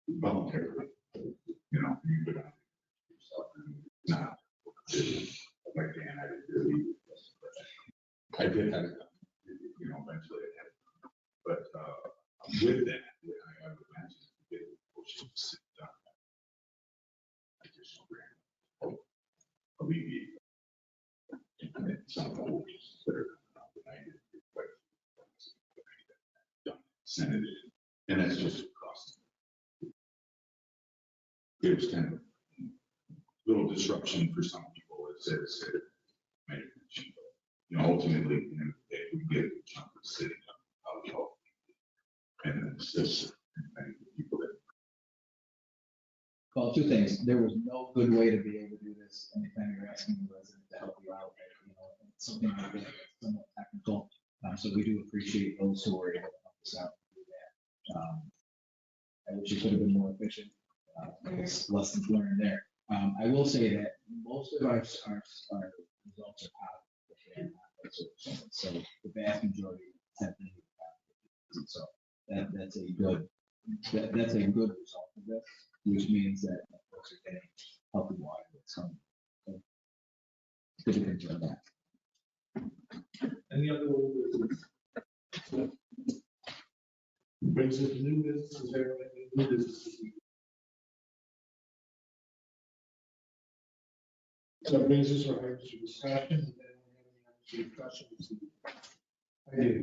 [SPEAKER 7] voluntary, you know, you go down yourself and not, like Dan, I didn't really, I did have it, you know, eventually I had it. But with that, I would imagine to get a motion to sit down. Additional grant, alleviate some of the holes that are united. Send it in, and that's just cost. It was kind of a little disruption for some people, it says, you know, ultimately, you know, if we get a chunk of the city, how we help. And then it's just, many people that.
[SPEAKER 4] Well, two things. There was no good way to be able to do this anytime you're asking the resident to help you out. You know, it's something like that, that's somewhat technical. So we do appreciate those who were able to help us out and do that. I wish it could have been more efficient. There's lessons learned there. I will say that most of our results are positive. So the vast majority have been positive. So that's a good result of this, which means that folks are getting healthy water that's coming. So, good to confirm that.
[SPEAKER 2] Any other old business? Brings us to new business, is there any new business this evening? So brings us to our discussion, and then we have any discussion this evening.
[SPEAKER 6] I do.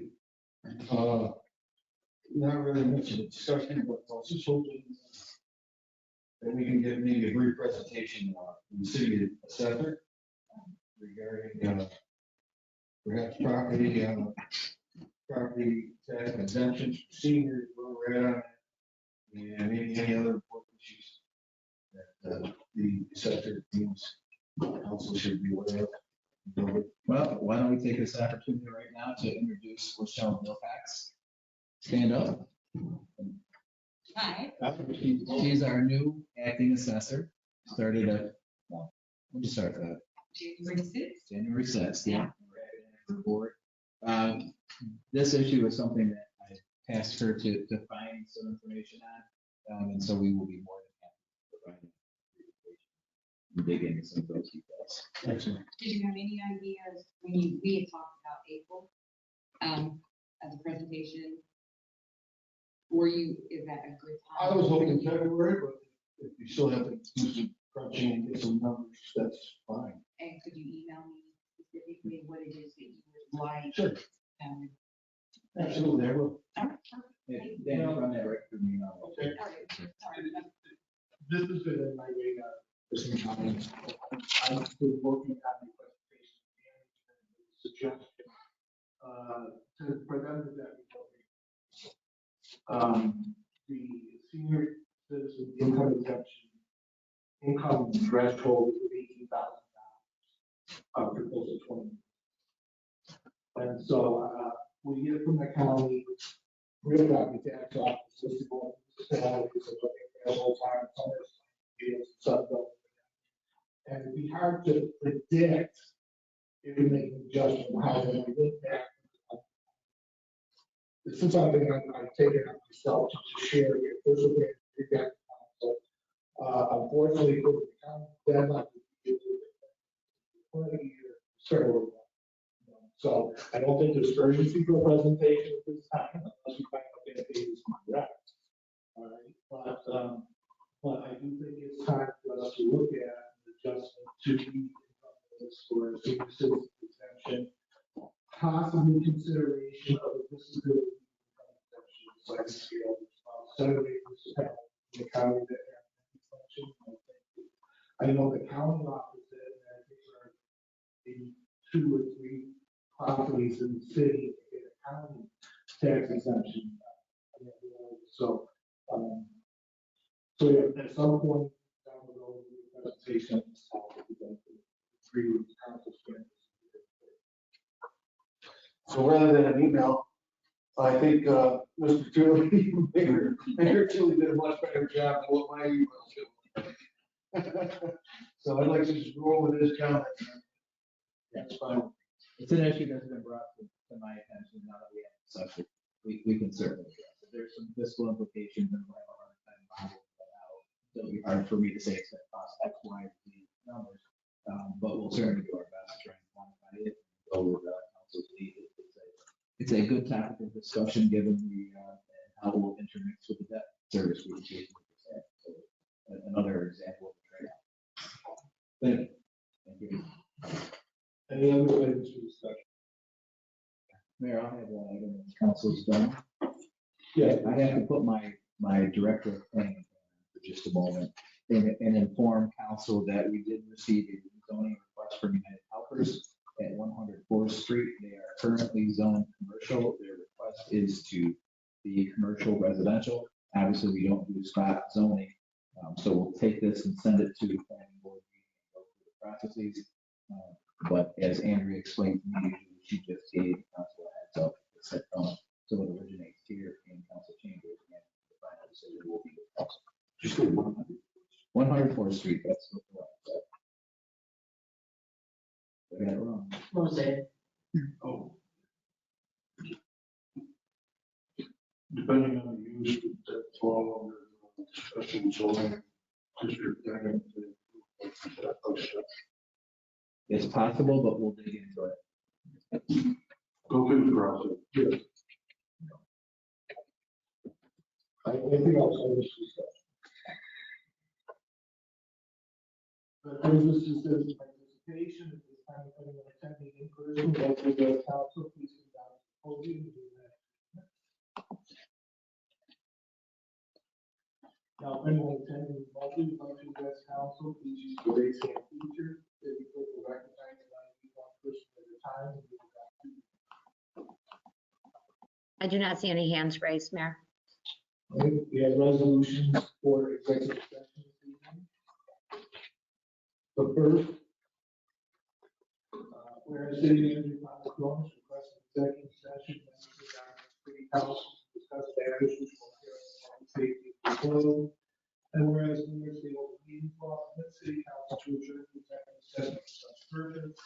[SPEAKER 6] Not really much of a discussion, but I was just hoping that we can get maybe a brief presentation from the city assessor regarding perhaps property tax exemptions for seniors, where we're at, and maybe any other important issues that the assessor deems council should be aware of.
[SPEAKER 4] Well, why don't we take this opportunity right now to introduce Rochelle Bilfax. Stand up.
[SPEAKER 9] Hi.
[SPEAKER 4] She's our new acting assessor. Started at, well, when did you start that? January 6th, yeah. Board. This issue is something that I tasked her to find some information on, and so we will be more than happy to provide and dig into some of those details.
[SPEAKER 6] Excellent.
[SPEAKER 10] Did you have any ideas when we had talked about April, as a presentation? Is that a good time?
[SPEAKER 6] I was hoping February, but if you still have to do some crunching and get some numbers, that's fine.
[SPEAKER 10] And could you email me specifically what it is that you would like?
[SPEAKER 6] Sure. Absolutely, I will.
[SPEAKER 4] Yeah, Dan, run that right through me now.
[SPEAKER 2] Okay. This has been in my radar for some time. I've been working on the presentation and suggestion for them to that. The senior citizen income exemption, income threshold is $18,000, proposal 20. And so we get it from the county, real property tax office, listed on municipalities, and looking at the whole time, some and it'd be hard to predict if we make an adjustment, how they might look back. This is something I've taken on myself to share with this event. Unfortunately, with the county deadline, several. So I don't think there's urgency for a presentation at this time, unless we find out that it is correct. All right, but I do think it's time for us to look at an adjustment to the for a senior citizen exemption, possibly consideration of a disability exemption, like scale, separate the county that have exemption. I know the county office that I think are the 2 or 3 properties in the city that get a county tax exemption. So, yeah, at some point down the road, the presentation, agree with the council standards.
[SPEAKER 6] So rather than an email, I think Mr. Tully, Mayor Tully did a much better job than what my email did. So I'd like to just roll with his comment. That's fine.
[SPEAKER 4] It's an issue that's been brought to my attention now that we have the subject. We can certainly address it. There's some fiscal implications and we'll have a hard time modeling that out. So it'll be hard for me to say it's going to cost X, Y, Z numbers, but we'll certainly do our best to try and quantify it. Go with council's lead. It's a good topic of discussion given the and how it will intermix with the debt service we occasionally have. So another example of the trade-off. Thank you.
[SPEAKER 2] Any other items for discussion?
[SPEAKER 4] Mayor, I'll have one item when council's done.
[SPEAKER 2] Yeah.
[SPEAKER 4] I have to put my director of planning for just a moment and inform council that we did receive a zoning request from United Helpers at 100 4th Street. They are currently zoned commercial. Their request is to be commercial residential. Obviously, we don't do spot zoning. So we'll take this and send it to the planning board and go through the processes. But as Andrea explained to me, she just gave council a heads up. So it originates here in council chambers and the final decision will be with council.
[SPEAKER 6] Just go
[SPEAKER 4] 100 4th Street, that's what I got it wrong.
[SPEAKER 9] What was it?
[SPEAKER 6] Oh. Depending on the use that fall under special zoning district.
[SPEAKER 4] It's possible, but we'll dig into it.
[SPEAKER 6] Go through the process.
[SPEAKER 2] Anything else on this discussion? But this is citizen participation, at this time, if anyone attending in person, go to the council, please come down to the podium and do that. Now, if anyone attending remotely would like to address council, please use the raise hand feature. If you click the recognize one person at a time. And we will go to-
[SPEAKER 3] I do not see any hands raised, Mayor.
[SPEAKER 2] Okay, we have resolutions for executive session this evening. The first, whereas city manager Thomas Jones requested executive session, members of the city council to discuss matters which will affect public safety and control. And whereas New York State Open Meetings Law permits city council to adjourn to executive session for such purpose.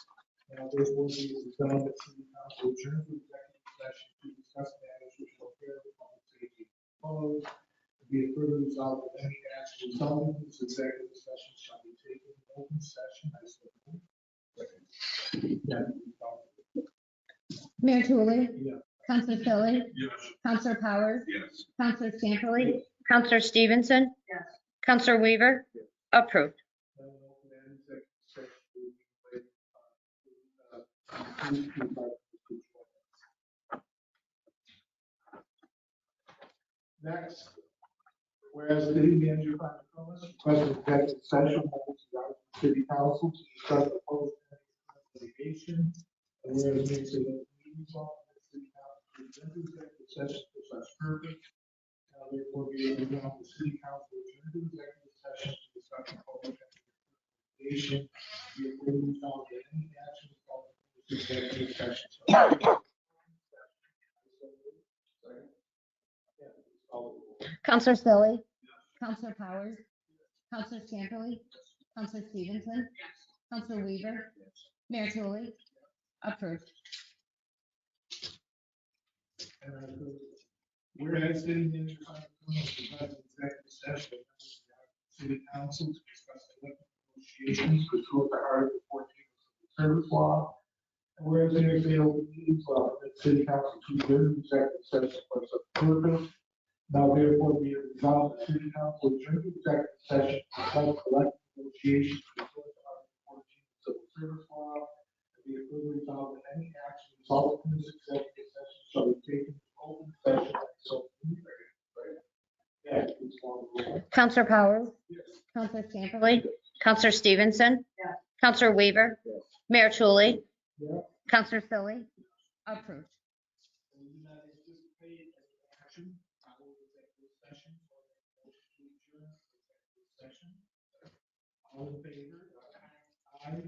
[SPEAKER 2] Now therefore be it resolved that city council adjourn to executive session to discuss matters which will affect public safety and control. Be it further resolved that any action resulting from this executive session shall be taken in open session. I so move. Yeah.
[SPEAKER 3] Mayor Tulley,
[SPEAKER 2] Yeah.
[SPEAKER 3] Counselor Philly,
[SPEAKER 7] Yes.
[SPEAKER 3] Counselor Powers,
[SPEAKER 7] Yes.
[SPEAKER 3] Counselor Scamperly, Counselor Stevenson,
[SPEAKER 8] Yes.
[SPEAKER 3] Counselor Weaver, approved.
[SPEAKER 2] Then we'll open that executive session to, please keep our- Next, whereas city manager Frank Thomas requested executive session members of the city council to discuss the proposed litigation. And whereas New York State Open Meetings Law, the city council to enter executive session for such purpose. Now therefore be it resolved the city council to enter executive session to discuss the proposed litigation. Be it further resolved that any action resulting from this executive session shall be taken.
[SPEAKER 3] Counselor Philly, Counselor Powers, Counselor Scamperly, Counselor Stevenson, Counselor Weaver, Mayor Tulley, approved.
[SPEAKER 2] And I approve. Whereas city manager Frank Thomas requested executive session of the city council to discuss elected negotiations pursuant to Article 14 of the service law. And whereas New York State Open Meetings Law, the city council to adjourn executive session for such purpose. Now therefore be it resolved, the city council adjourn executive session to discuss elected negotiations pursuant to Article 14 of civil service law. And be it further resolved that any action resulting from this executive session shall be taken in open session. So, yeah, please call the roll.
[SPEAKER 3] Counselor Powers,
[SPEAKER 2] Yes.
[SPEAKER 3] Counselor Scamperly, Counselor Stevenson,
[SPEAKER 8] Yes.
[SPEAKER 3] Counselor Weaver,
[SPEAKER 2] Yes.
[SPEAKER 3] Mayor Tulley,
[SPEAKER 2] Yeah.
[SPEAKER 3] Counselor Philly, approved.
[SPEAKER 2] And we do not anticipate any action out of executive session or motion to adjourn executive session. All in favor? Aye.